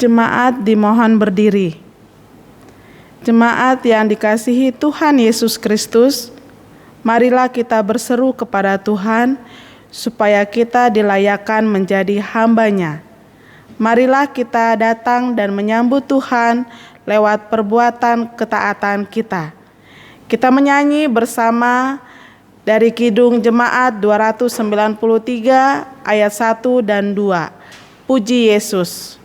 Jemaat dimohon berdiri. Jemaat yang dikasihi Tuhan Yesus Kristus, marilah kita berseru kepada Tuhan supaya kita dilayakkan menjadi hamba-Nya. Marilah kita datang dan menyambut Tuhan lewat perbuatan ketaatan kita. Kita menyanyi bersama dari Kidung Jemaat 293 ayat 1 dan 2. Puji Yesus.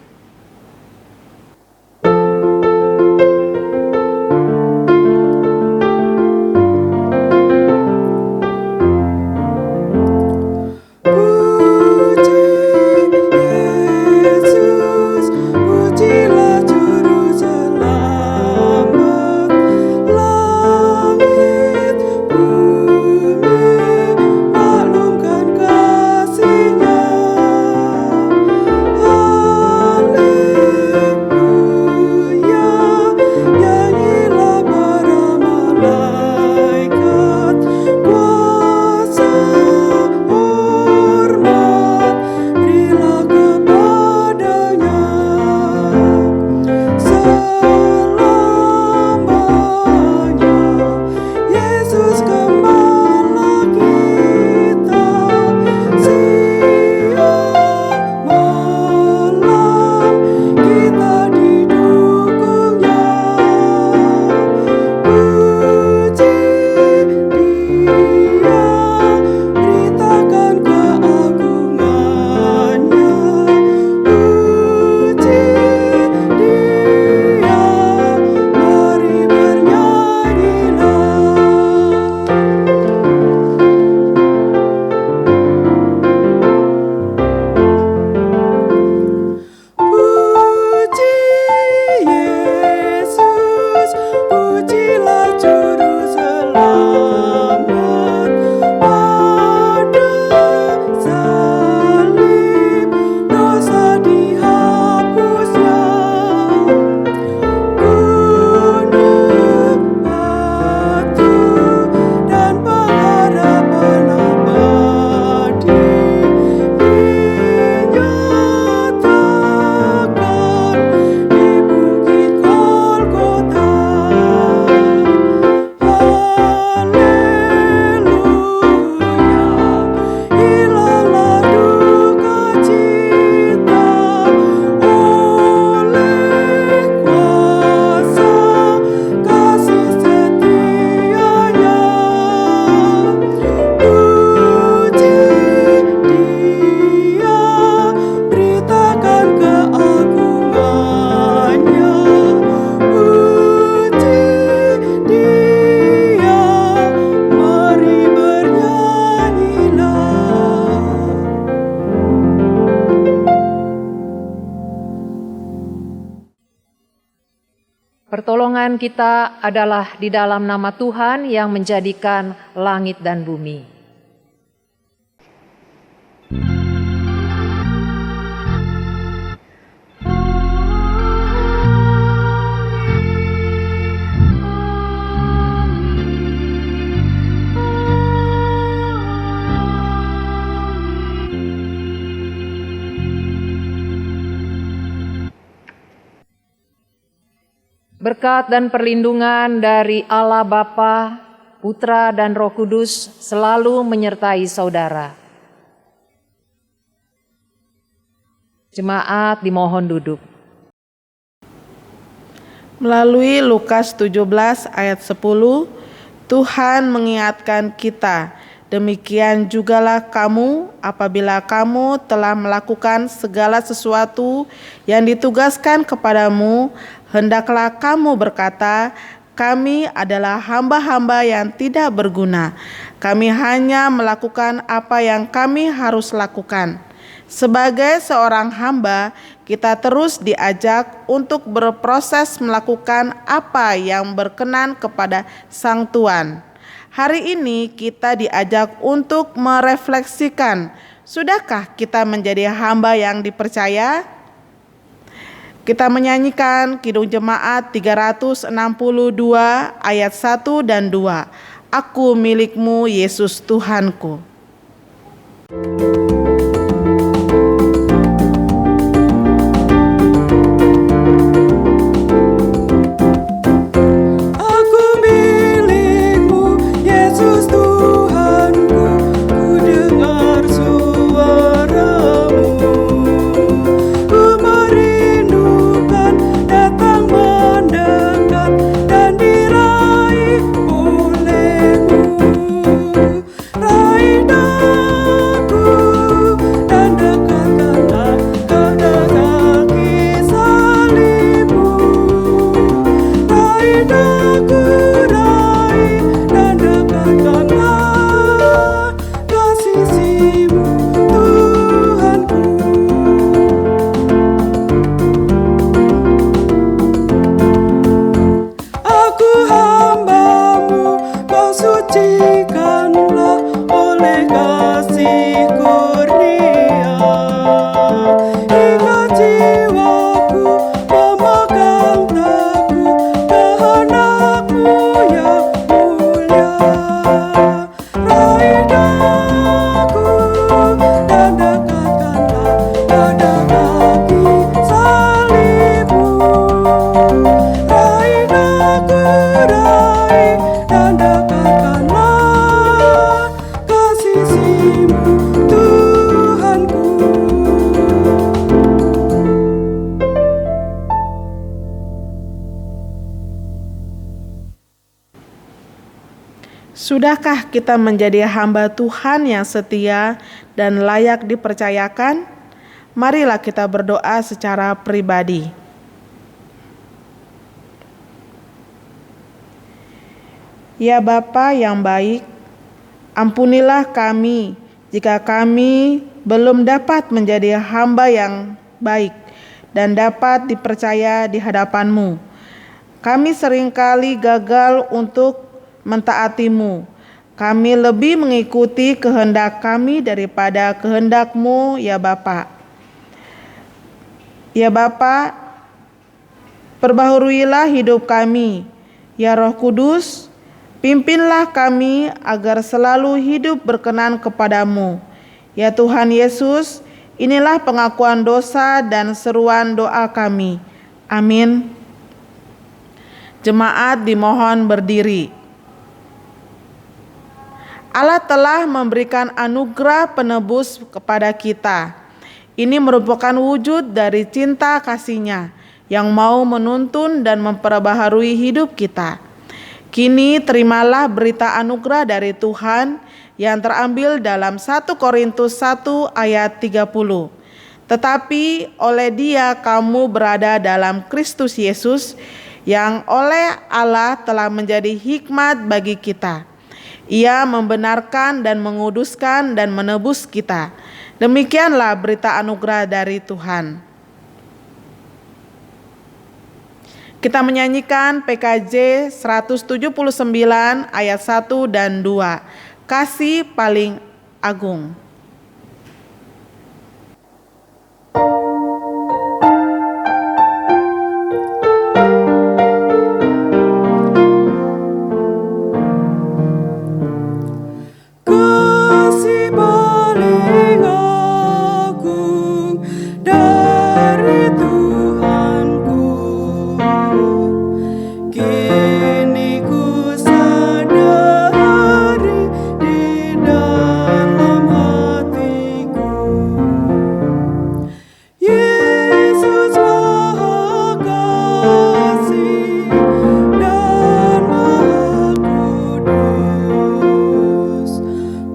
Pertolongan kita adalah di dalam nama Tuhan yang menjadikan langit dan bumi. Berkat dan perlindungan dari Allah Bapa, Putra dan Roh Kudus selalu menyertai saudara. Jemaat dimohon duduk. Melalui Lukas 17 ayat 10, Tuhan mengingatkan kita, demikian jugalah kamu apabila kamu telah melakukan segala sesuatu yang ditugaskan kepadamu, hendaklah kamu berkata, kami adalah hamba-hamba yang tidak berguna. Kami hanya melakukan apa yang kami harus lakukan. Sebagai seorang hamba, kita terus diajak untuk berproses melakukan apa yang berkenan kepada Sang Tuhan. Hari ini kita diajak untuk merefleksikan, sudahkah kita menjadi hamba yang dipercaya? Kita menyanyikan Kidung Jemaat 362 ayat 1 dan 2. Aku milikmu Yesus Tuhanku. badai dan dekatkanlah kasih-Mu, Tuhanku. Sudahkah kita menjadi hamba Tuhan yang setia dan layak dipercayakan? Marilah kita berdoa secara pribadi. Ya Bapa yang baik, ampunilah kami jika kami belum dapat menjadi hamba yang baik dan dapat dipercaya di hadapan-Mu. Kami seringkali gagal untuk mentaati-Mu. Kami lebih mengikuti kehendak kami daripada kehendak-Mu, ya Bapa. Ya Bapa, perbaharuilah hidup kami. Ya Roh Kudus, pimpinlah kami agar selalu hidup berkenan kepadamu. Ya Tuhan Yesus, inilah pengakuan dosa dan seruan doa kami. Amin. Jemaat dimohon berdiri. Allah telah memberikan anugerah penebus kepada kita. Ini merupakan wujud dari cinta kasih-Nya yang mau menuntun dan memperbaharui hidup kita. Kini terimalah berita anugerah dari Tuhan yang terambil dalam 1 Korintus 1 ayat 30. Tetapi oleh Dia kamu berada dalam Kristus Yesus, yang oleh Allah telah menjadi hikmat bagi kita. Ia membenarkan dan menguduskan dan menebus kita. Demikianlah berita anugerah dari Tuhan. Kita menyanyikan PKJ 179 ayat 1 dan 2. Kasih paling agung. Kasih paling agung dari Tuhanku, kini ku sadari di dalam hatiku. Yesus Maha Kasih dan Maha Kudus,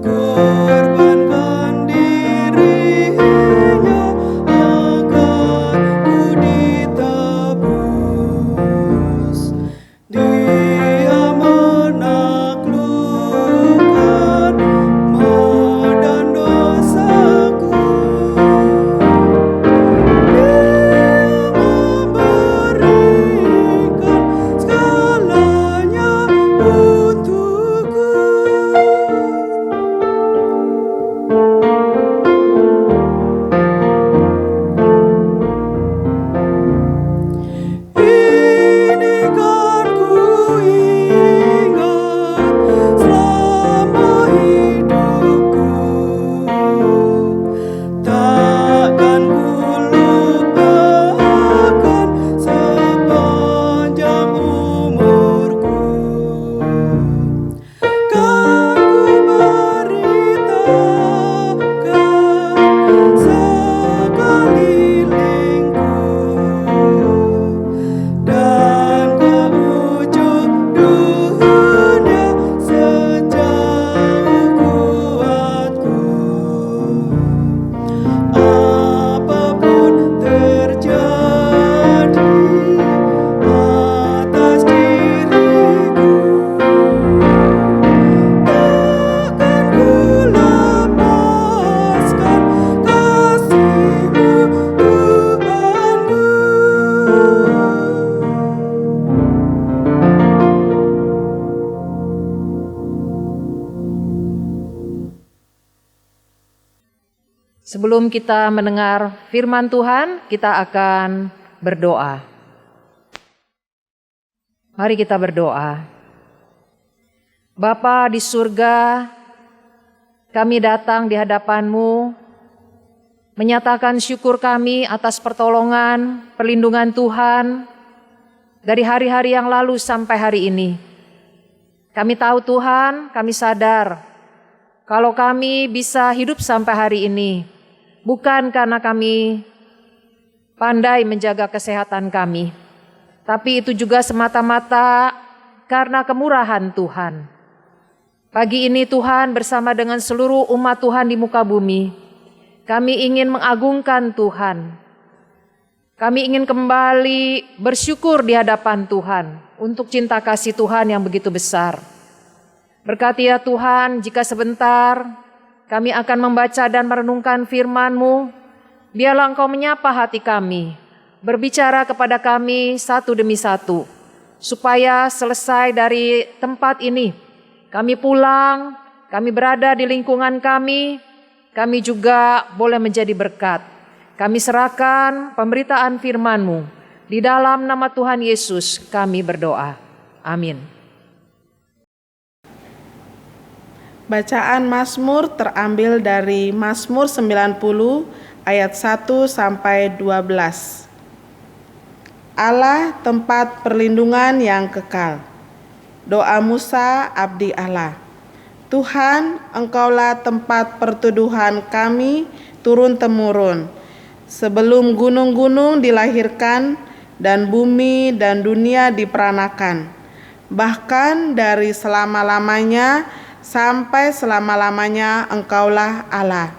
korbankan dirinya agar ku ditebus. Dia menaklukkan maut dan dosaku. Dia memberikan segalanya untukku. Ini kan ku ingat selama hidupku, takkan ku lupakan sepanjang umurku. Kan ku beritakan sekelilingku dan ke ujung dunia sejauh kuatku. Apapun terjadi atas diriku, takkan ku lepaskan kasih-Mu, Tuhanku. Sebelum kita mendengar firman Tuhan, kita akan berdoa. Mari kita berdoa. Bapa di surga, kami datang di hadapan-Mu, menyatakan syukur kami atas pertolongan, perlindungan Tuhan dari hari-hari yang lalu sampai hari ini. Kami tahu Tuhan, kami sadar kalau kami bisa hidup sampai hari ini, bukan karena kami pandai menjaga kesehatan kami, tapi itu juga semata-mata karena kemurahan Tuhan. Pagi ini Tuhan bersama dengan seluruh umat Tuhan di muka bumi, kami ingin mengagungkan Tuhan. Kami ingin kembali bersyukur di hadapan Tuhan untuk cinta kasih Tuhan yang begitu besar. Berkati ya Tuhan, jika sebentar kami akan membaca dan merenungkan firman-Mu, biarlah Engkau menyapa hati kami, berbicara kepada kami satu demi satu, supaya selesai dari tempat ini, kami pulang, kami berada di lingkungan kami juga boleh menjadi berkat. Kami serahkan pemberitaan firman-Mu. Di dalam nama Tuhan Yesus kami berdoa. Amin. Bacaan Mazmur terambil dari Mazmur 90 ayat 1 sampai 12. Allah tempat perlindungan yang kekal. Doa Musa abdi Allah. Tuhan, Engkaulah tempat perteduhan kami turun-temurun. Sebelum gunung-gunung dilahirkan dan bumi dan dunia diperanakan, bahkan dari selama-lamanya sampai selama-lamanya Engkaulah Allah.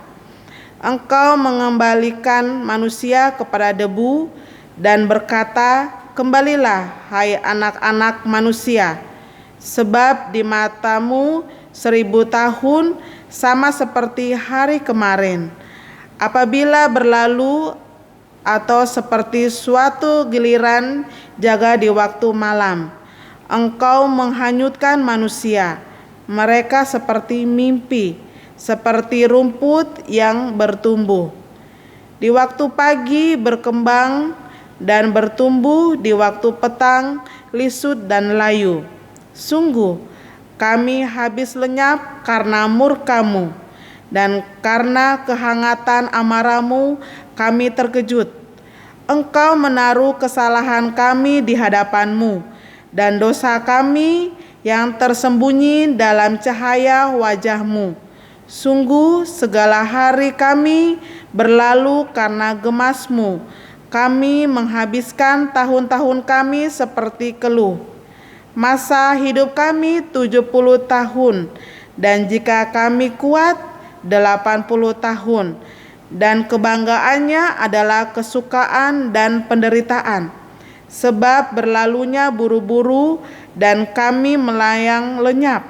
Engkau mengembalikan manusia kepada debu dan berkata, kembalilah hai anak-anak manusia, sebab di matamu 1000 tahun sama seperti hari kemarin. Apabila berlalu atau seperti suatu giliran jaga di waktu malam, Engkau menghanyutkan manusia. Mereka seperti mimpi, seperti rumput yang bertumbuh. Di waktu pagi berkembang dan bertumbuh, di waktu petang lisut dan layu. Sungguh, kami habis lenyap karena murka-Mu, dan karena kehangatan amarah-Mu kami terkejut. Engkau menaruh kesalahan kami di hadapan-Mu, dan dosa kami yang tersembunyi dalam cahaya wajah-Mu. Sungguh segala hari kami berlalu karena gemas-Mu. Kami menghabiskan tahun-tahun kami seperti keluh. Masa hidup kami 70 tahun, dan jika kami kuat 80 tahun, dan kebanggaannya adalah kesukaan dan penderitaan, sebab berlalunya buru-buru dan kami melayang lenyap.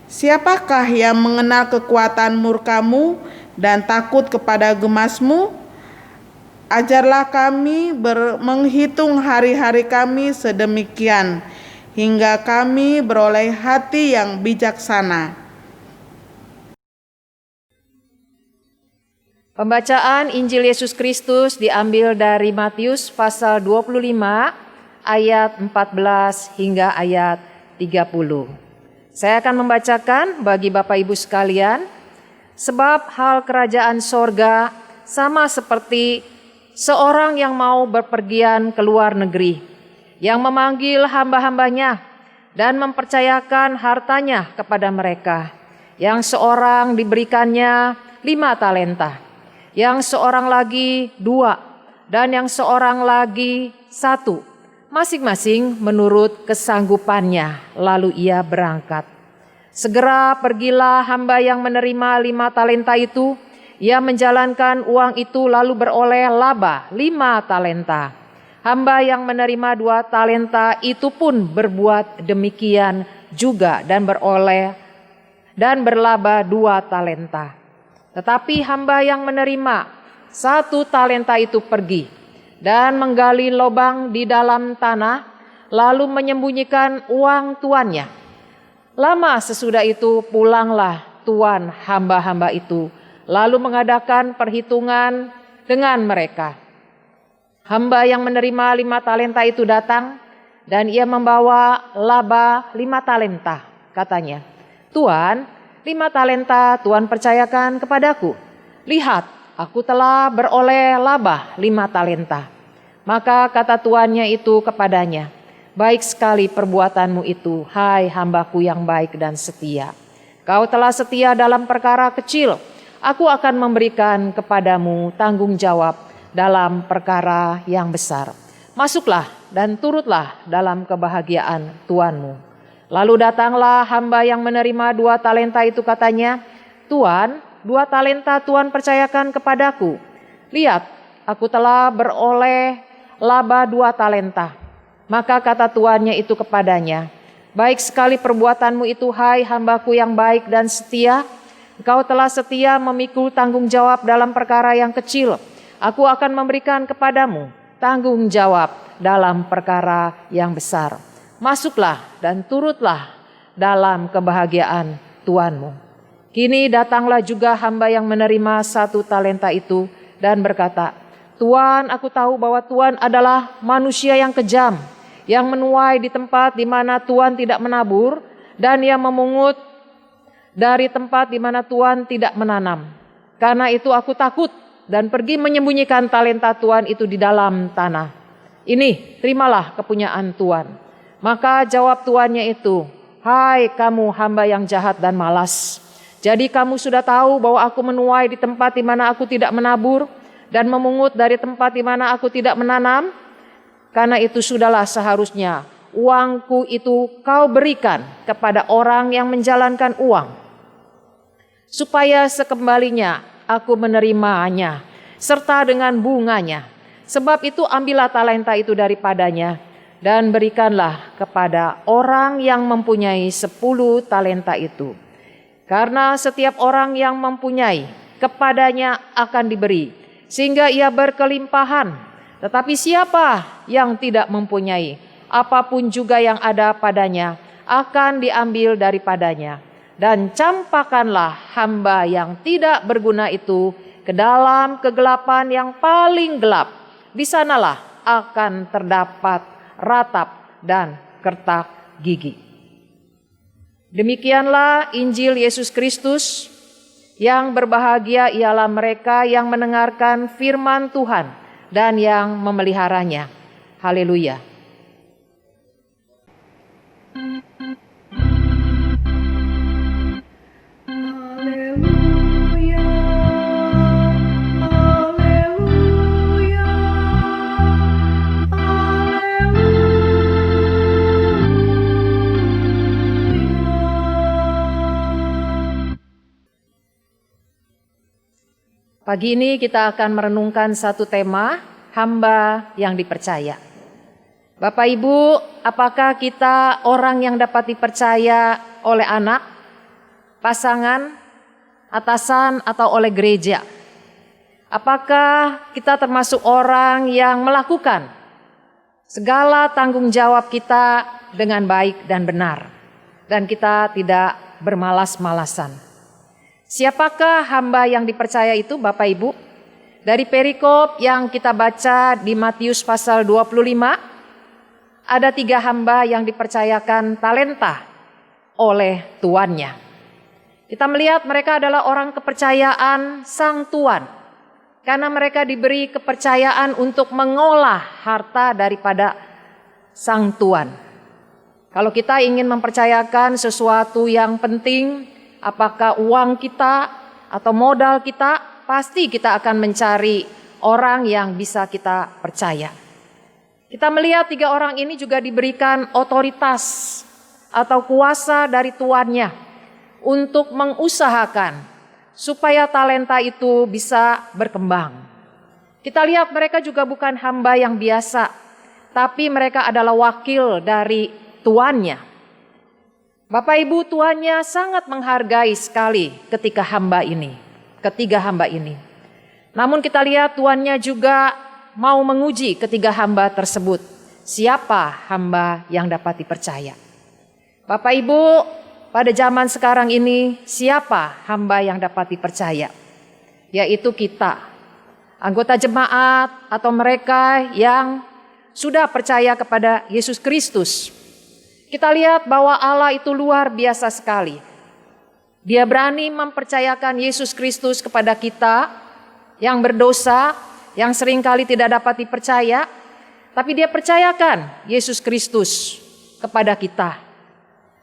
Siapakah yang mengenal kekuatan murka-Mu dan takut kepada gemas-Mu? Ajarlah kami menghitung hari-hari kami sedemikian, hingga kami beroleh hati yang bijaksana. Pembacaan Injil Yesus Kristus diambil dari Matius pasal 25 ayat 14 hingga ayat 30. Saya akan membacakan bagi Bapak Ibu sekalian, sebab hal kerajaan sorga sama seperti seorang yang mau berpergian ke luar negeri, yang memanggil hamba-hambanya dan mempercayakan hartanya kepada mereka. Yang seorang diberikannya 5 talenta, yang seorang lagi 2, dan yang seorang lagi 1, masing-masing menurut kesanggupannya. Lalu ia berangkat. Segera pergilah hamba yang menerima 5 talenta itu. Ia menjalankan uang itu lalu beroleh laba 5 talenta. Hamba yang menerima 2 talenta itu pun berbuat demikian juga dan berlaba 2 talenta. Tetapi hamba yang menerima 1 talenta itu pergi dan menggali lubang di dalam tanah, lalu menyembunyikan uang tuannya. Lama sesudah itu pulanglah tuan hamba-hamba itu, lalu mengadakan perhitungan dengan mereka. Hamba yang menerima 5 talenta itu datang, dan ia membawa laba 5 talenta. Katanya, Tuan, 5 talenta Tuhan percayakan kepadaku. Lihat, aku telah beroleh laba 5 talenta. Maka kata tuannya itu kepadanya, Baik sekali perbuatanmu itu, hai hambaku yang baik dan setia. Kau telah setia dalam perkara kecil, aku akan memberikan kepadamu tanggung jawab dalam perkara yang besar. Masuklah dan turutlah dalam kebahagiaan Tuanmu. Lalu datanglah hamba yang menerima 2 talenta itu, katanya, Tuan, 2 talenta Tuan percayakan kepadaku. Lihat, aku telah beroleh laba 2 talenta. Maka kata tuannya itu kepadanya, baik sekali perbuatanmu itu, hai hambaku yang baik dan setia. Engkau telah setia memikul tanggung jawab dalam perkara yang kecil. Aku akan memberikan kepadamu tanggung jawab dalam perkara yang besar. Masuklah dan turutlah dalam kebahagiaan Tuanmu. Kini datanglah juga hamba yang menerima 1 talenta itu dan berkata, Tuan, aku tahu bahwa Tuan adalah manusia yang kejam, yang menuai di tempat di mana Tuan tidak menabur, dan yang memungut dari tempat di mana Tuan tidak menanam. Karena itu aku takut dan pergi menyembunyikan talenta Tuan itu di dalam tanah. Ini, terimalah kepunyaan Tuan. Maka jawab tuannya itu, hai kamu hamba yang jahat dan malas. Jadi kamu sudah tahu bahwa aku menuai di tempat di mana aku tidak menabur, dan memungut dari tempat di mana aku tidak menanam. Karena itu sudahlah seharusnya uangku itu kau berikan kepada orang yang menjalankan uang, supaya sekembalinya aku menerimanya, serta dengan bunganya. Sebab itu ambillah talenta itu daripadanya, dan berikanlah kepada orang yang mempunyai 10 talenta itu. Karena setiap orang yang mempunyai, kepadanya akan diberi, sehingga ia berkelimpahan. Tetapi siapa yang tidak mempunyai, apapun juga yang ada padanya, akan diambil daripadanya. Dan campakkanlah hamba yang tidak berguna itu ke dalam kegelapan yang paling gelap. Di sanalah akan terdapat ratap dan kertak gigi. Demikianlah Injil Yesus Kristus. Yang berbahagia ialah mereka yang mendengarkan firman Tuhan dan yang memeliharanya. Haleluya. Pagi ini kita akan merenungkan satu tema, hamba yang dipercaya. Bapak Ibu, apakah kita orang yang dapat dipercaya oleh anak, pasangan, atasan, atau oleh gereja? Apakah kita termasuk orang yang melakukan segala tanggung jawab kita dengan baik dan benar, dan kita tidak bermalas-malasan? Siapakah hamba yang dipercaya itu, Bapak Ibu? Dari perikop yang kita baca di Matius pasal 25, ada 3 hamba yang dipercayakan talenta oleh tuannya. Kita melihat mereka adalah orang kepercayaan sang tuan, karena mereka diberi kepercayaan untuk mengolah harta daripada sang tuan. Kalau kita ingin mempercayakan sesuatu yang penting, apakah uang kita atau modal kita, pasti kita akan mencari orang yang bisa kita percaya. Kita melihat 3 orang ini juga diberikan otoritas atau kuasa dari tuannya untuk mengusahakan supaya talenta itu bisa berkembang. Kita lihat mereka juga bukan hamba yang biasa, tapi mereka adalah wakil dari tuannya. Bapak Ibu, tuannya sangat menghargai sekali ketiga hamba ini. Namun kita lihat tuannya juga mau menguji ketiga hamba tersebut. Siapa hamba yang dapat dipercaya? Bapak Ibu, pada zaman sekarang ini siapa hamba yang dapat dipercaya? Yaitu kita, anggota jemaat atau mereka yang sudah percaya kepada Yesus Kristus. Kita lihat bahwa Allah itu luar biasa sekali. Dia berani mempercayakan Yesus Kristus kepada kita yang berdosa, yang seringkali tidak dapat dipercaya. tapi dia percayakan Yesus Kristus kepada kita.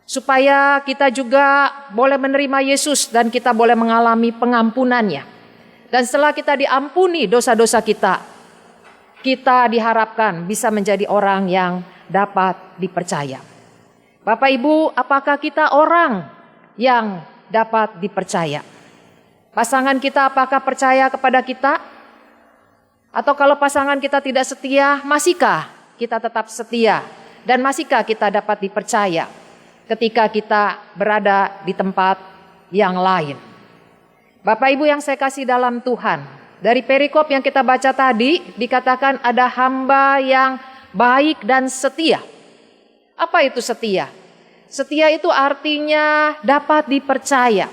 Supaya kita juga boleh menerima Yesus dan kita boleh mengalami pengampunannya. Dan setelah kita diampuni dosa-dosa kita, kita diharapkan bisa menjadi orang yang dapat dipercaya. Bapak Ibu, apakah kita orang yang dapat dipercaya? Pasangan kita apakah percaya kepada kita? Atau kalau pasangan kita tidak setia, masihkah kita tetap setia? Dan masihkah kita dapat dipercaya ketika kita berada di tempat yang lain? Bapak Ibu yang saya kasih dalam Tuhan, dari perikop yang kita baca tadi dikatakan ada hamba yang baik dan setia. Apa itu setia? Setia itu artinya dapat dipercaya,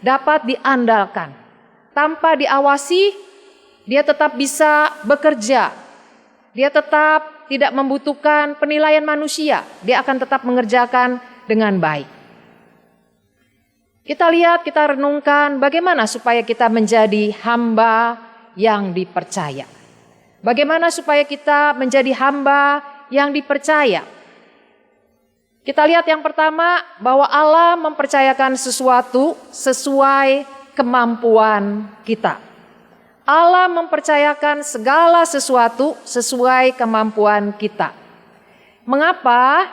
dapat diandalkan. Tanpa diawasi, dia tetap bisa bekerja. Dia tetap tidak membutuhkan penilaian manusia. Dia akan tetap mengerjakan dengan baik. Kita lihat, kita renungkan bagaimana supaya kita menjadi hamba yang dipercaya. Bagaimana supaya kita menjadi hamba yang dipercaya. Kita lihat yang pertama bahwa Allah mempercayakan sesuatu sesuai kemampuan kita. Allah mempercayakan segala sesuatu sesuai kemampuan kita. Mengapa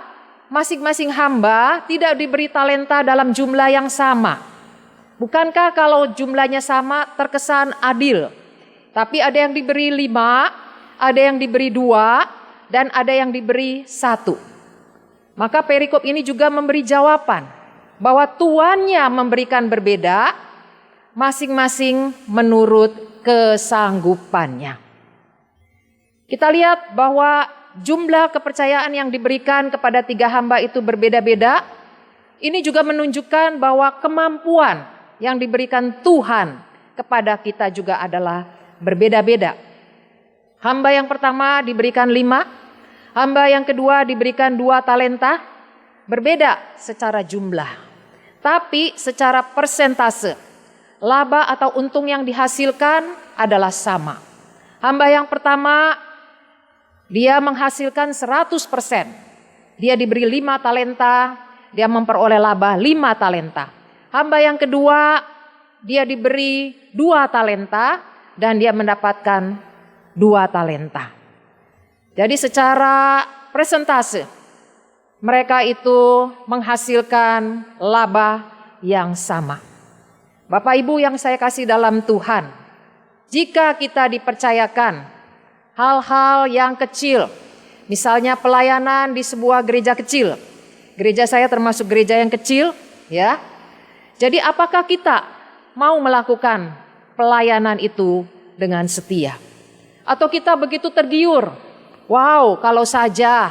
masing-masing hamba tidak diberi talenta dalam jumlah yang sama? Bukankah kalau jumlahnya sama terkesan adil? Tapi ada yang diberi 5, ada yang diberi 2, dan ada yang diberi 1. Maka perikop ini juga memberi jawaban bahwa tuannya memberikan berbeda, masing-masing menurut kesanggupannya. Kita lihat bahwa jumlah kepercayaan yang diberikan kepada 3 hamba itu berbeda-beda. Ini juga menunjukkan bahwa kemampuan yang diberikan Tuhan kepada kita juga adalah berbeda-beda. Hamba yang pertama diberikan 5, hamba yang kedua diberikan 2 talenta, berbeda secara jumlah. Tapi secara persentase, laba atau untung yang dihasilkan adalah sama. Hamba yang pertama, dia menghasilkan 100%. Dia diberi 5 talenta, dia memperoleh laba 5 talenta. Hamba yang kedua, dia diberi 2 talenta dan dia mendapatkan 2 talenta. Jadi secara persentase mereka itu menghasilkan laba yang sama. Bapak Ibu yang saya kasih dalam Tuhan, jika kita dipercayakan hal-hal yang kecil, misalnya pelayanan di sebuah gereja kecil. Gereja saya termasuk gereja yang kecil, ya. Jadi apakah kita mau melakukan pelayanan itu dengan setia? Atau kita begitu tergiur, wow, kalau saja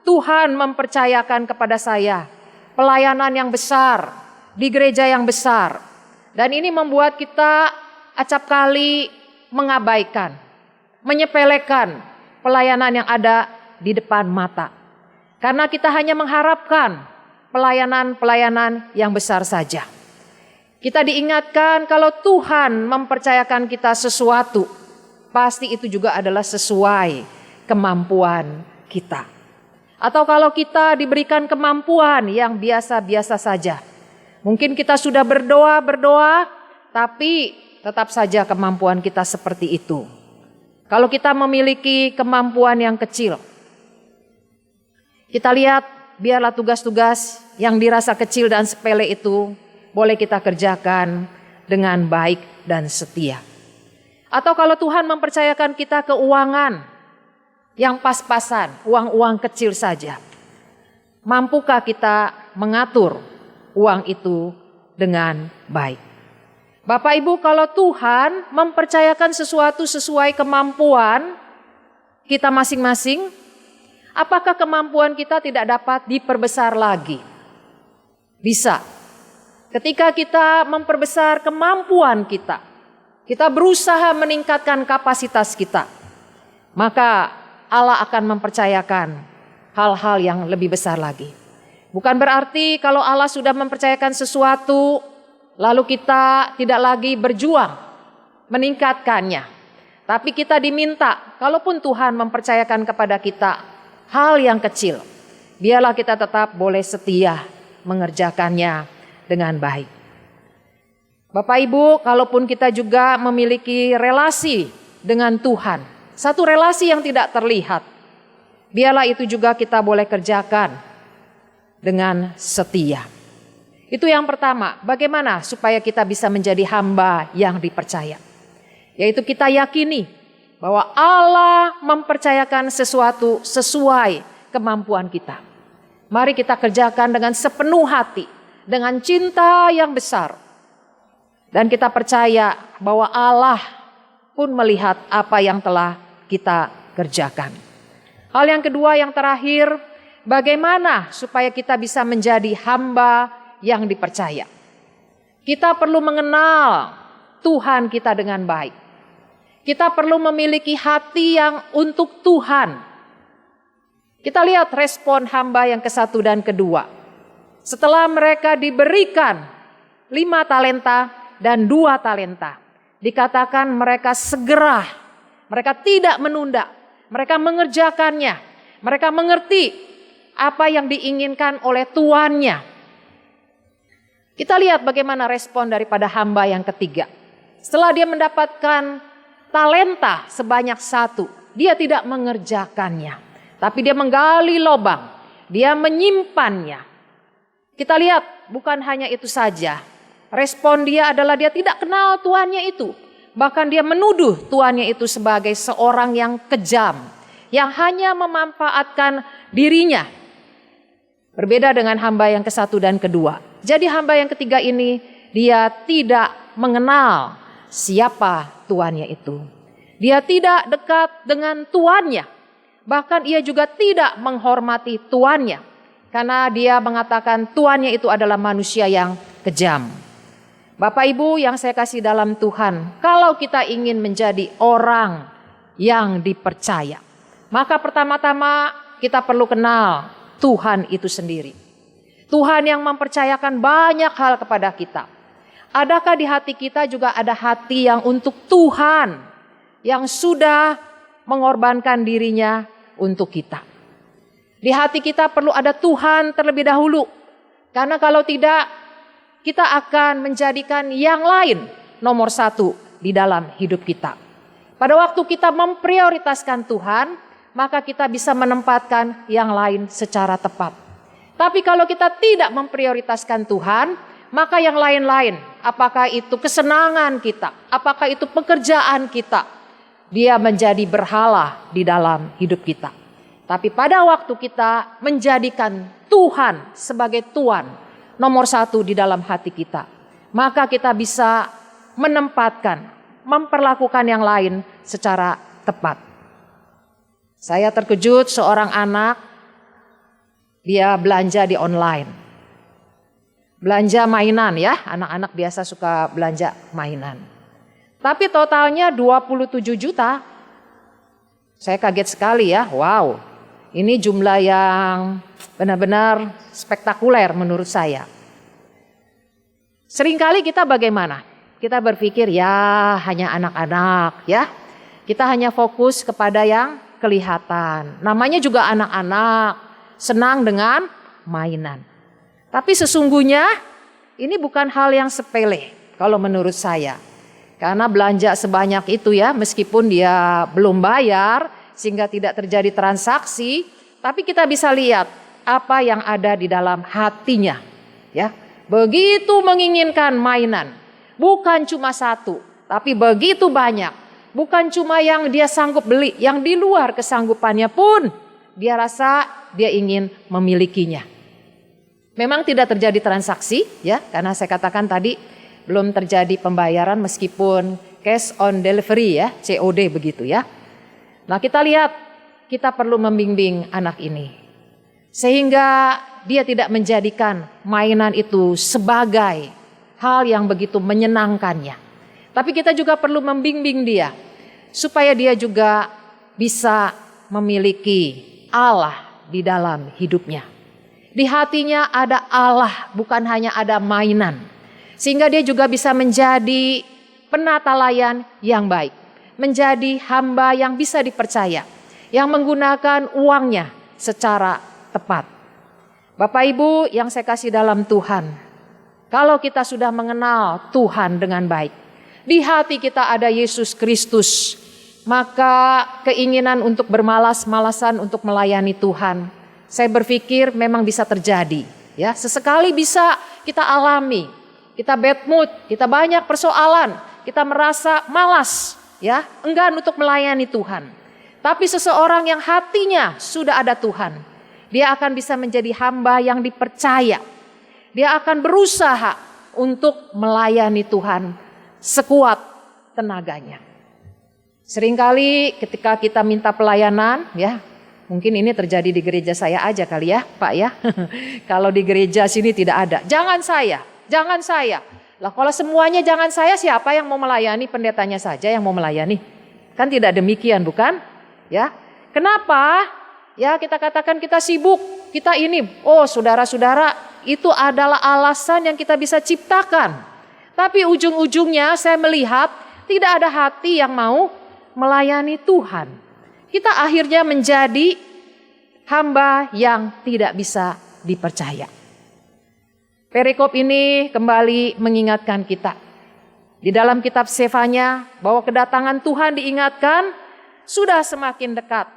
Tuhan mempercayakan kepada saya pelayanan yang besar di gereja yang besar. Dan ini membuat kita acap kali mengabaikan, menyepelekan pelayanan yang ada di depan mata. Karena kita hanya mengharapkan pelayanan-pelayanan yang besar saja. Kita diingatkan kalau Tuhan mempercayakan kita sesuatu, pasti itu juga adalah sesuai kemampuan kita. Atau kalau kita diberikan kemampuan yang biasa-biasa saja. Mungkin kita sudah berdoa, tapi tetap saja kemampuan kita seperti itu. Kalau kita memiliki kemampuan yang kecil, kita lihat biarlah tugas-tugas yang dirasa kecil dan sepele itu boleh kita kerjakan dengan baik dan setia. Atau kalau Tuhan mempercayakan kita keuangan yang pas-pasan, uang-uang kecil saja. Mampukah kita mengatur uang itu dengan baik? Bapak Ibu, kalau Tuhan mempercayakan sesuatu sesuai kemampuan kita masing-masing, apakah kemampuan kita tidak dapat diperbesar lagi? Bisa. Ketika kita memperbesar kemampuan kita berusaha meningkatkan kapasitas kita, maka Allah akan mempercayakan hal-hal yang lebih besar lagi. Bukan berarti kalau Allah sudah mempercayakan sesuatu, lalu kita tidak lagi berjuang meningkatkannya. Tapi kita diminta, kalaupun Tuhan mempercayakan kepada kita hal yang kecil, biarlah kita tetap boleh setia mengerjakannya dengan baik. Bapak Ibu, kalaupun kita juga memiliki relasi dengan Tuhan, satu relasi yang tidak terlihat, biarlah itu juga kita boleh kerjakan dengan setia. Itu yang pertama, bagaimana supaya kita bisa menjadi hamba yang dipercaya. Yaitu kita yakini bahwa Allah mempercayakan sesuatu sesuai kemampuan kita. Mari kita kerjakan dengan sepenuh hati, dengan cinta yang besar. Dan kita percaya bahwa Allah pun melihat apa yang telah kita kerjakan. Hal yang kedua, yang terakhir, bagaimana supaya kita bisa menjadi hamba yang dipercaya. Kita perlu mengenal Tuhan kita dengan baik. Kita perlu memiliki hati yang untuk Tuhan. Kita lihat respon hamba yang ke-1 dan kedua. Setelah mereka diberikan 5 talenta dan 2 talenta, dikatakan mereka segera, mereka tidak menunda, mereka mengerjakannya, mereka mengerti apa yang diinginkan oleh tuannya. Kita lihat bagaimana respon daripada hamba yang ketiga. Setelah dia mendapatkan talenta sebanyak 1, dia tidak mengerjakannya, tapi dia menggali lubang, dia menyimpannya. Kita lihat bukan hanya itu saja, respon dia adalah dia tidak kenal tuannya itu. Bahkan dia menuduh tuannya itu sebagai seorang yang kejam, yang hanya memanfaatkan dirinya. Berbeda dengan hamba yang ke-1 dan kedua. Jadi hamba yang ketiga ini, dia tidak mengenal siapa tuannya itu. Dia tidak dekat dengan tuannya. Bahkan ia juga tidak menghormati tuannya. Karena dia mengatakan tuannya itu adalah manusia yang kejam. Bapak Ibu yang saya kasih dalam Tuhan, kalau kita ingin menjadi orang yang dipercaya, maka pertama-tama kita perlu kenal Tuhan itu sendiri. Tuhan yang mempercayakan banyak hal kepada kita. Adakah di hati kita juga ada hati yang untuk Tuhan, yang sudah mengorbankan dirinya untuk kita? Di hati kita perlu ada Tuhan terlebih dahulu. Karena kalau tidak, kita akan menjadikan yang lain nomor 1 di dalam hidup kita. Pada waktu kita memprioritaskan Tuhan, maka kita bisa menempatkan yang lain secara tepat. Tapi kalau kita tidak memprioritaskan Tuhan, maka yang lain-lain, apakah itu kesenangan kita, apakah itu pekerjaan kita, dia menjadi berhala di dalam hidup kita. Tapi pada waktu kita menjadikan Tuhan sebagai Tuan nomor 1 di dalam hati kita, maka kita bisa menempatkan, memperlakukan yang lain secara tepat. Saya terkejut seorang anak, dia belanja di online. Belanja mainan ya, anak-anak biasa suka belanja mainan. Tapi totalnya 27 juta. Saya kaget sekali ya, wow. Ini jumlah yang benar-benar spektakuler menurut saya. Seringkali kita bagaimana? Kita berpikir ya hanya anak-anak ya. Kita hanya fokus kepada yang kelihatan. Namanya juga anak-anak, senang dengan mainan. Tapi sesungguhnya ini bukan hal yang sepele kalau menurut saya. Karena belanja sebanyak itu ya, meskipun dia belum bayar sehingga tidak terjadi transaksi, tapi kita bisa lihat apa yang ada di dalam hatinya. Ya, begitu menginginkan mainan, bukan cuma 1, tapi begitu banyak. Bukan cuma yang dia sanggup beli, yang di luar kesanggupannya pun dia rasa dia ingin memilikinya. Memang tidak terjadi transaksi ya, karena saya katakan tadi belum terjadi pembayaran meskipun cash on delivery ya, COD begitu ya. Nah kita lihat, kita perlu membimbing anak ini. Sehingga dia tidak menjadikan mainan itu sebagai hal yang begitu menyenangkannya. Tapi kita juga perlu membimbing dia supaya dia juga bisa memiliki Allah di dalam hidupnya. Di hatinya ada Allah, bukan hanya ada mainan. Sehingga dia juga bisa menjadi penata layan yang baik. menjadi hamba yang bisa dipercaya, yang menggunakan uangnya secara tepat. Bapak Ibu yang saya kasih dalam Tuhan, kalau kita sudah mengenal Tuhan dengan baik, di hati kita ada Yesus Kristus, maka keinginan untuk bermalas-malasan untuk melayani Tuhan, saya berpikir memang bisa terjadi. Ya, sesekali bisa kita alami, kita bad mood, kita banyak persoalan, kita merasa malas, ya, enggan untuk melayani Tuhan. Tapi seseorang yang hatinya sudah ada Tuhan, dia akan bisa menjadi hamba yang dipercaya. Dia akan berusaha untuk melayani Tuhan sekuat tenaganya. Seringkali ketika kita minta pelayanan, ya, mungkin ini terjadi di gereja saya aja kali ya, Pak ya. Kalau di gereja sini tidak ada. Jangan saya, jangan saya. Lah kalau semuanya jangan saya, siapa yang mau melayani? Pendetanya saja yang mau melayani. Kan tidak demikian, bukan? Ya. Kenapa? Ya, kita katakan kita sibuk, kita ini. Oh, saudara-saudara, itu adalah alasan yang kita bisa ciptakan. Tapi ujung-ujungnya saya melihat tidak ada hati yang mau melayani Tuhan. Kita akhirnya menjadi hamba yang tidak bisa dipercaya. Perikop ini kembali mengingatkan kita. Di dalam kitab Sefanya bahwa kedatangan Tuhan diingatkan sudah semakin dekat.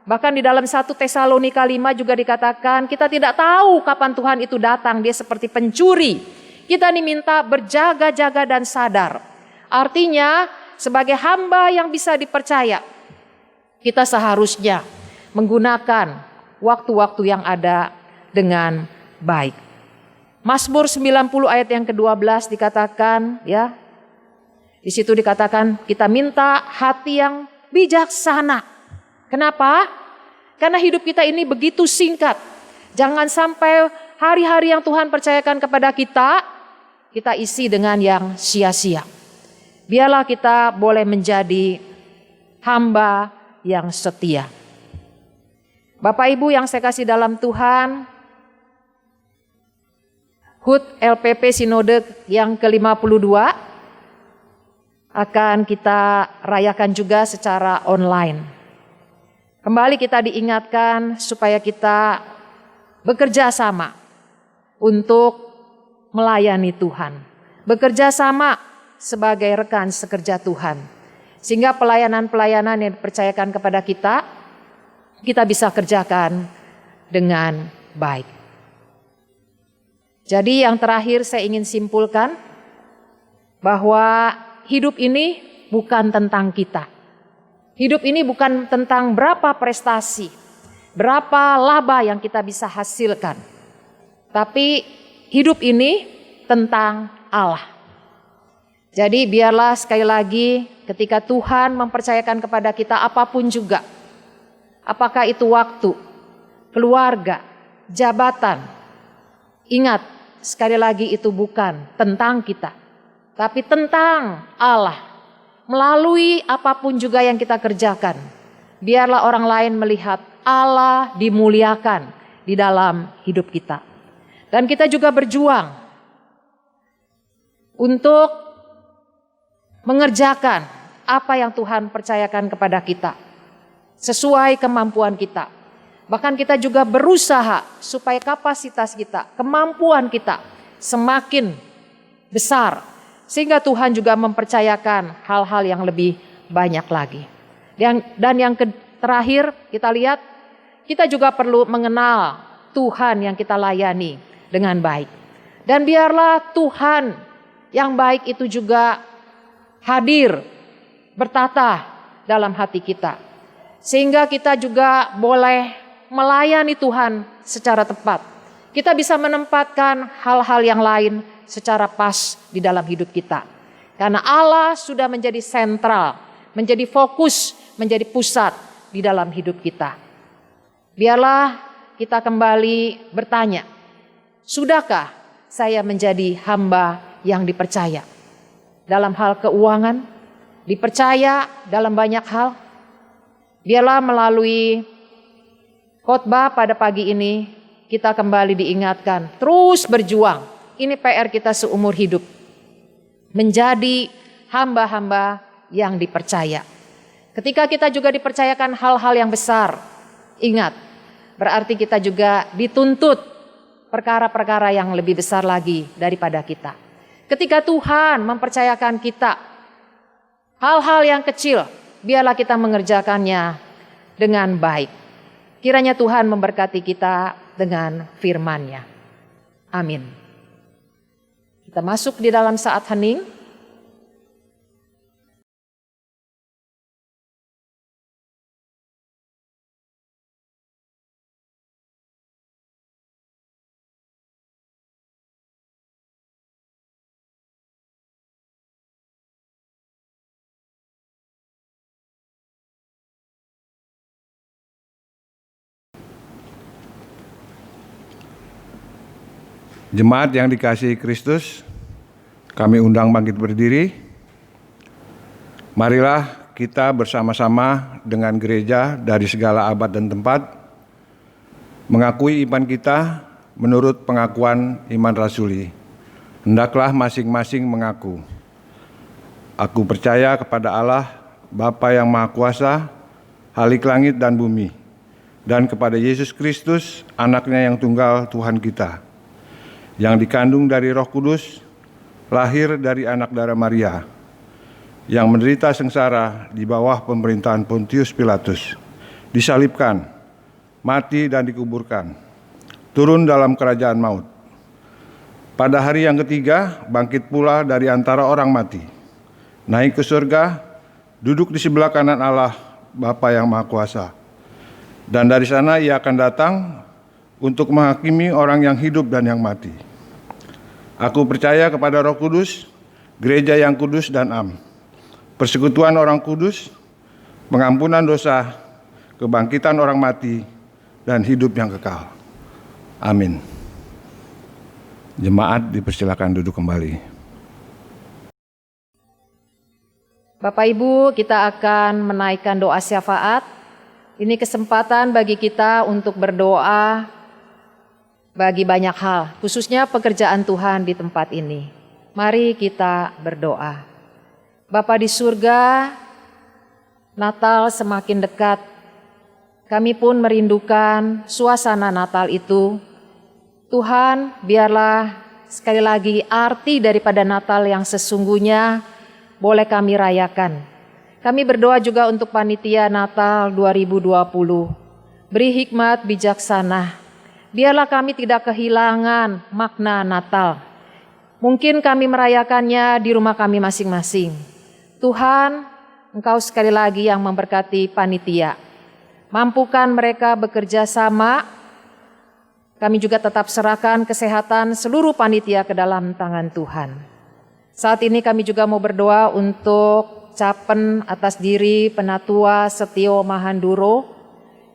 Bahkan di dalam 1 Tesalonika 5 juga dikatakan kita tidak tahu kapan Tuhan itu datang. Dia seperti pencuri. Kita diminta berjaga-jaga dan sadar. Artinya sebagai hamba yang bisa dipercaya, kita seharusnya menggunakan waktu-waktu yang ada dengan baik. Mazmur 90 ayat yang ke-12 dikatakan, ya, di situ dikatakan kita minta hati yang bijaksana. Kenapa? Karena hidup kita ini begitu singkat. Jangan sampai hari-hari yang Tuhan percayakan kepada kita isi dengan yang sia-sia. Biarlah kita boleh menjadi hamba yang setia. Bapak Ibu yang saya kasih dalam Tuhan, HUT LPP Sinode yang ke-52 akan kita rayakan juga secara online. Kembali kita diingatkan supaya kita bekerja sama untuk melayani Tuhan. Bekerja sama sebagai rekan sekerja Tuhan. Sehingga pelayanan-pelayanan yang dipercayakan kepada kita bisa kerjakan dengan baik. Jadi yang terakhir saya ingin simpulkan bahwa hidup ini bukan tentang kita. Hidup ini bukan tentang berapa prestasi, berapa laba yang kita bisa hasilkan. Tapi hidup ini tentang Allah. Jadi biarlah sekali lagi ketika Tuhan mempercayakan kepada kita apapun juga. Apakah itu waktu, keluarga, jabatan. Ingat, sekali lagi itu bukan tentang kita. Tapi tentang Allah. Melalui apapun juga yang kita kerjakan. Biarlah orang lain melihat Allah dimuliakan di dalam hidup kita. Dan kita juga berjuang untuk mengerjakan apa yang Tuhan percayakan kepada kita sesuai kemampuan kita. Bahkan kita juga berusaha supaya kapasitas kita, kemampuan kita semakin besar sehingga Tuhan juga mempercayakan hal-hal yang lebih banyak lagi. Dan yang terakhir kita lihat, kita juga perlu mengenal Tuhan yang kita layani dengan baik. Dan biarlah Tuhan yang baik itu juga hadir, bertata dalam hati kita. Sehingga kita juga boleh melayani Tuhan secara tepat. Kita bisa menempatkan hal-hal yang lain secara pas di dalam hidup kita. Karena Allah sudah menjadi sentral, menjadi fokus, menjadi pusat di dalam hidup kita. Biarlah kita kembali bertanya, sudahkah saya menjadi hamba yang dipercaya? Dalam hal keuangan, dipercaya dalam banyak hal. Biarlah melalui khotbah pada pagi ini kita kembali diingatkan, terus berjuang. Ini PR kita seumur hidup. Menjadi hamba-hamba yang dipercaya. Ketika kita juga dipercayakan hal-hal yang besar, ingat, berarti kita juga dituntut perkara-perkara yang lebih besar lagi daripada kita. Ketika Tuhan mempercayakan kita hal-hal yang kecil, biarlah kita mengerjakannya dengan baik. Kiranya Tuhan memberkati kita dengan firman-Nya. Amin. Kita masuk di dalam saat hening. Jemaat yang dikasihi Kristus, kami undang bangkit berdiri. Marilah kita bersama-sama dengan gereja dari segala abad dan tempat mengakui iman kita menurut pengakuan iman rasuli. Hendaklah masing-masing mengaku, aku percaya kepada Allah, Bapa yang Maha Kuasa, Halik langit dan bumi, dan kepada Yesus Kristus, anaknya yang tunggal Tuhan kita, yang dikandung dari Roh Kudus, lahir dari anak darah Maria, yang menderita sengsara di bawah pemerintahan Pontius Pilatus, disalibkan, mati dan dikuburkan, turun dalam kerajaan maut. Pada hari yang ketiga, bangkit pula dari antara orang mati, naik ke surga, duduk di sebelah kanan Allah, Bapa yang Maha Kuasa. Dan dari sana ia akan datang untuk menghakimi orang yang hidup dan yang mati. Aku percaya kepada Roh Kudus, gereja yang kudus dan am, persekutuan orang kudus, pengampunan dosa, kebangkitan orang mati, dan hidup yang kekal. Amin. Jemaat dipersilakan duduk kembali. Bapak Ibu, kita akan menaikkan doa syafaat. Ini kesempatan bagi kita untuk berdoa bagi banyak hal, khususnya pekerjaan Tuhan di tempat ini. Mari kita berdoa. Bapa di surga, Natal semakin dekat. Kami pun merindukan suasana Natal itu. Tuhan, biarlah sekali lagi arti daripada Natal yang sesungguhnya boleh kami rayakan. Kami berdoa juga untuk panitia Natal 2020. Beri hikmat bijaksana. Biarlah kami tidak kehilangan makna Natal. Mungkin kami merayakannya di rumah kami masing-masing. Tuhan, Engkau sekali lagi yang memberkati panitia. Mampukan mereka bekerja sama. Kami juga tetap serahkan kesehatan seluruh panitia ke dalam tangan Tuhan. Saat ini kami juga mau berdoa untuk capen atas diri Penatua Setio Mahanduro.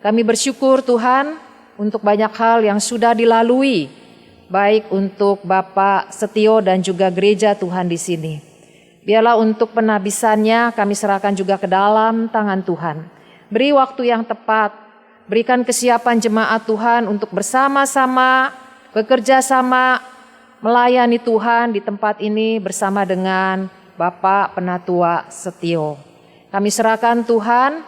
Kami bersyukur Tuhan untuk banyak hal yang sudah dilalui, baik untuk Bapak Setio dan juga gereja Tuhan di sini. Biarlah untuk penabisannya kami serahkan juga ke dalam tangan Tuhan. Beri waktu yang tepat, berikan kesiapan jemaat Tuhan untuk bersama-sama, bekerja sama, melayani Tuhan di tempat ini bersama dengan Bapak Penatua Setio. Kami serahkan Tuhan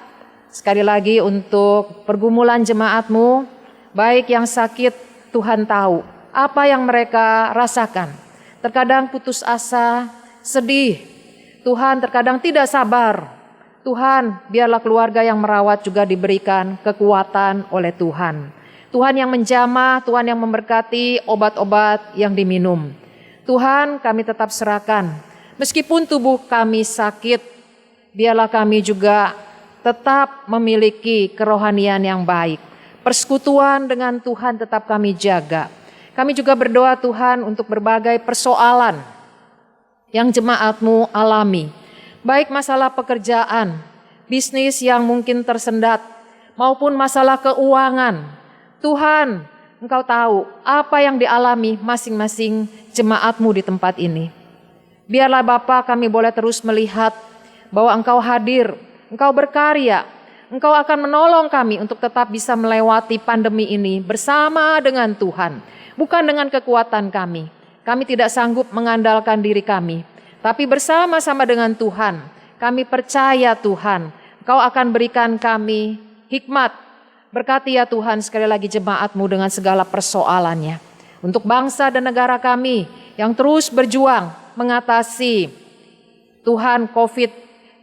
sekali lagi untuk pergumulan jemaat-Mu. Baik yang sakit, Tuhan tahu apa yang mereka rasakan. Terkadang putus asa, sedih. Tuhan terkadang tidak sabar. Tuhan, biarlah keluarga yang merawat juga diberikan kekuatan oleh Tuhan. Tuhan yang menjamah, Tuhan yang memberkati obat-obat yang diminum. Tuhan, kami tetap serahkan. Meskipun tubuh kami sakit, biarlah kami juga tetap memiliki kerohanian yang baik. Persekutuan dengan Tuhan tetap kami jaga. Kami juga berdoa Tuhan untuk berbagai persoalan yang jemaat-Mu alami. Baik masalah pekerjaan, bisnis yang mungkin tersendat, maupun masalah keuangan. Tuhan, Engkau tahu apa yang dialami masing-masing jemaat-Mu di tempat ini. Biarlah Bapa kami boleh terus melihat bahwa Engkau hadir, Engkau berkarya, Engkau akan menolong kami untuk tetap bisa melewati pandemi ini bersama dengan Tuhan. Bukan dengan kekuatan kami. Kami tidak sanggup mengandalkan diri kami. Tapi bersama-sama dengan Tuhan, kami percaya Tuhan, Engkau akan berikan kami hikmat. Berkati ya Tuhan sekali lagi jemaat-Mu dengan segala persoalannya. Untuk bangsa dan negara kami yang terus berjuang mengatasi Tuhan COVID.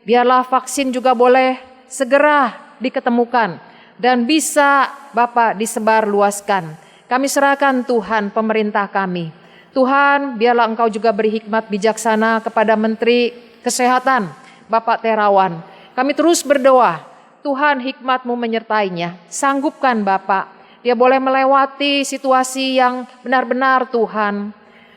Biarlah vaksin juga boleh segera diketemukan dan bisa Bapak disebar luaskan. Kami serahkan Tuhan pemerintah kami. Tuhan, biarlah Engkau juga beri hikmat bijaksana kepada Menteri Kesehatan, Bapak Terawan. Kami terus berdoa, Tuhan hikmat-Mu menyertainya. Sanggupkan Bapak, dia boleh melewati situasi yang benar-benar Tuhan,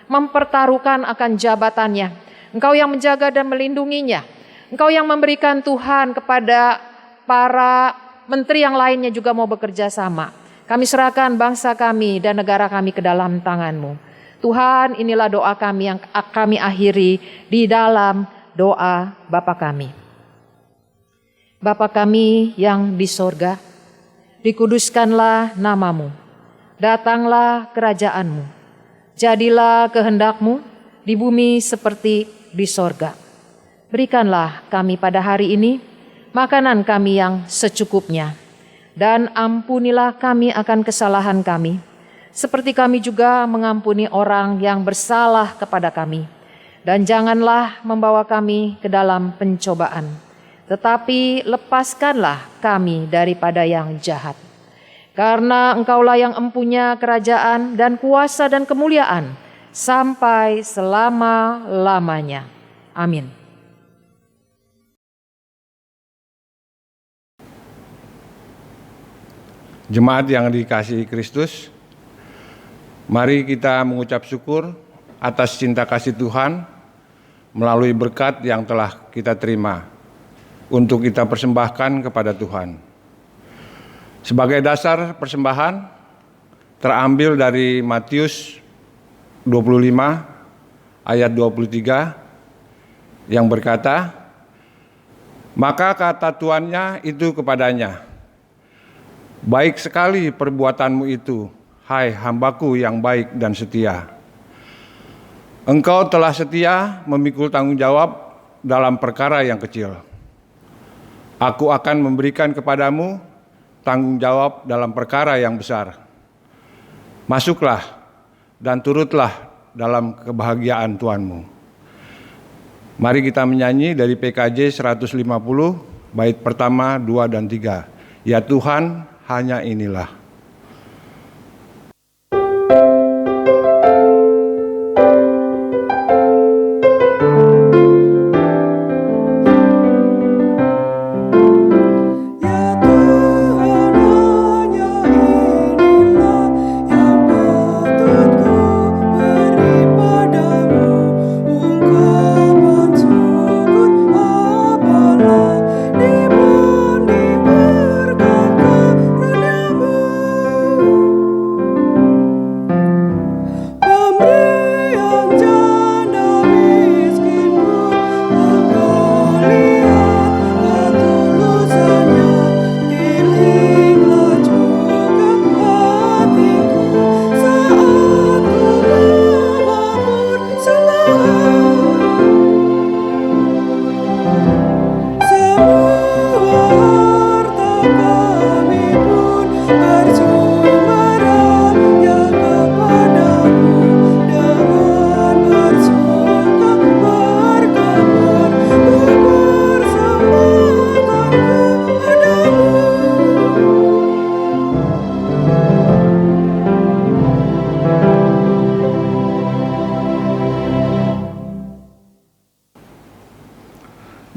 mempertaruhkan akan jabatannya. Engkau yang menjaga dan melindunginya. Engkau yang memberikan Tuhan kepada para menteri yang lainnya juga mau bekerja sama. Kami serahkan bangsa kami dan negara kami ke dalam tangan-Mu. Tuhan, inilah doa kami yang kami akhiri di dalam doa Bapa kami. Bapa kami yang di sorga, dikuduskanlah nama-Mu, datanglah kerajaan-Mu, jadilah kehendak-Mu di bumi seperti di sorga. Berikanlah kami pada hari ini makanan kami yang secukupnya, dan ampunilah kami akan kesalahan kami, seperti kami juga mengampuni orang yang bersalah kepada kami. Dan janganlah membawa kami ke dalam pencobaan, tetapi lepaskanlah kami daripada yang jahat. Karena Engkaulah yang empunya kerajaan dan kuasa dan kemuliaan sampai selama-lamanya. Amin. Jemaat yang dikasihi Kristus, mari kita mengucap syukur atas cinta kasih Tuhan melalui berkat yang telah kita terima untuk kita persembahkan kepada Tuhan. Sebagai dasar persembahan terambil dari Matius 25 ayat 23 yang berkata, maka kata tuannya itu kepadanya, baik sekali perbuatanmu itu, hai hambaku yang baik dan setia. Engkau telah setia memikul tanggung jawab dalam perkara yang kecil. Aku akan memberikan kepadamu tanggung jawab dalam perkara yang besar. Masuklah dan turutlah dalam kebahagiaan Tuhanmu. Mari kita menyanyi dari PKJ 150, bait pertama, 2 dan 3. Ya Tuhan, hanya inilah.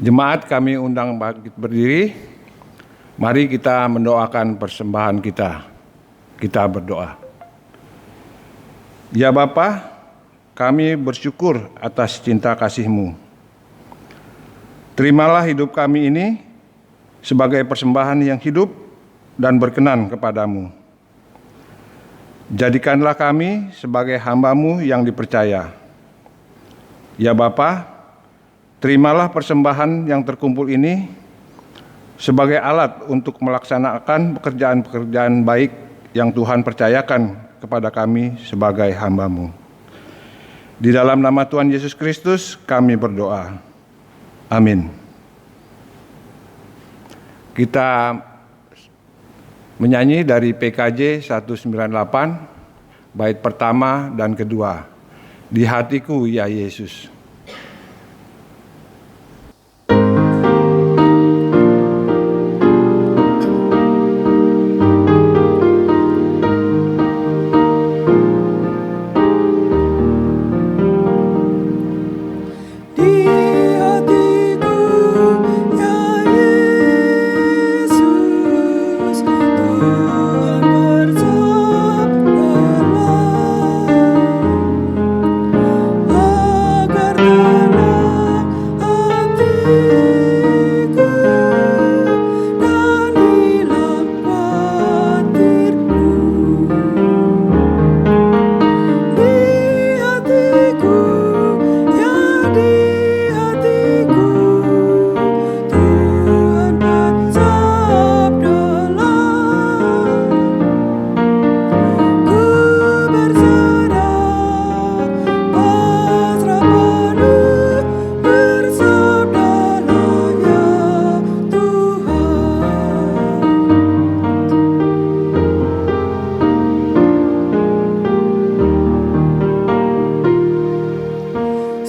Jemaat kami undang bangkit berdiri. Mari kita mendoakan persembahan kita. Kita berdoa. Ya Bapa, kami bersyukur atas cinta kasih-Mu. Terimalah hidup kami ini sebagai persembahan yang hidup dan berkenan kepadamu. Jadikanlah kami sebagai hamba-Mu yang dipercaya. Ya Bapa, terimalah persembahan yang terkumpul ini sebagai alat untuk melaksanakan pekerjaan-pekerjaan baik yang Tuhan percayakan kepada kami sebagai hamba-Mu. Di dalam nama Tuhan Yesus Kristus kami berdoa. Amin. Kita menyanyi dari PKJ 198, bait pertama dan kedua. Di hatiku ya Yesus. Di hatiku ya Yesus, Tuhan bersabdalah agar tenang hatiku dan hilang khawatirku. Di hatiku ya di hatiku Tuhan bersabdalah, ku berserah pasrah penuh, bersabdalah ya Tuhan.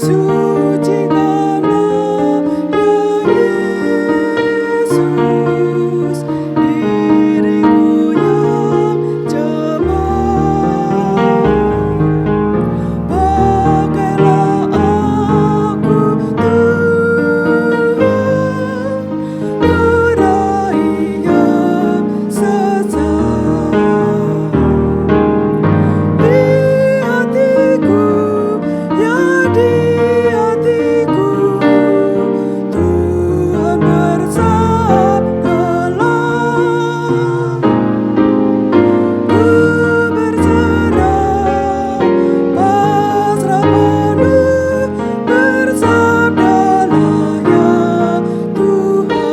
Sucikanlah ya Yesus diriku yang jemaat. Pakailah aku Tuhan, ludahi yang sesat. Di hatiku ya di hatiku Tuhan bersabdalah, ku berserah pasrah penuh, bersabdalah ya hatiku ini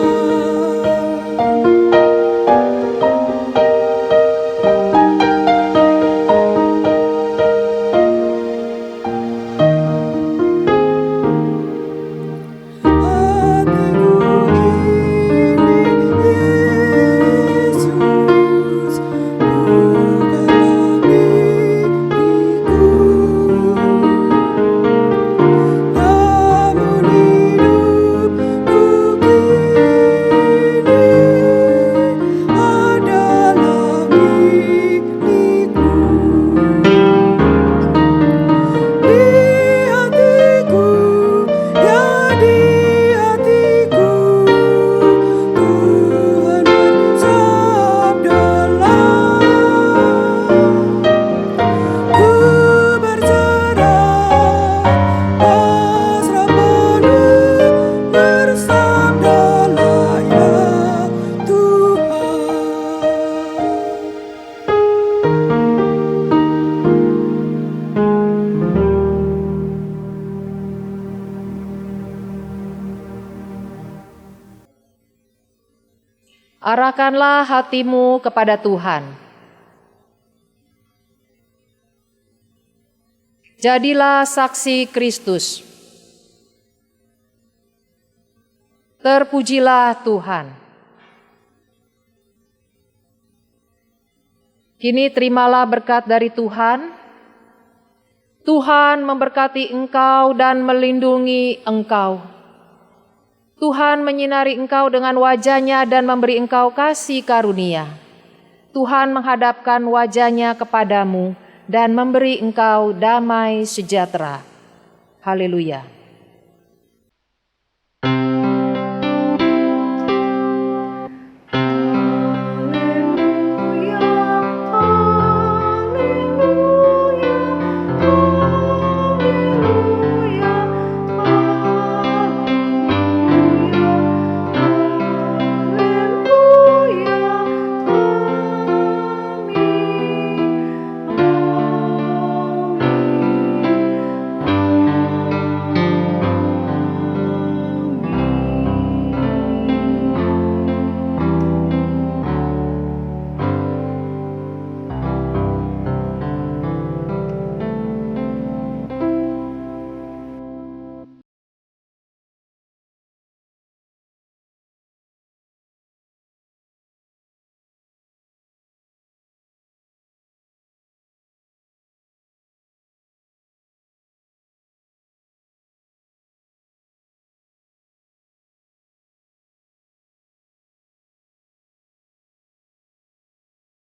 Yesus, bukanlah milikku, namun hidupku kini adalah milikmu. Di hatiku ya di hatiku Tuhan bersabdalah, ku berserah pasrah penuh, bersabdalah ya Tuhan. Arahkanlah hatimu kepada Tuhan. Jadilah saksi Kristus. Terpujilah Tuhan. Kini terimalah berkat dari Tuhan. Tuhan memberkati engkau dan melindungi engkau. Tuhan menyinari engkau dengan wajah-Nya dan memberi engkau kasih karunia. Tuhan menghadapkan wajah-Nya kepadamu dan memberi engkau damai sejahtera. Haleluya.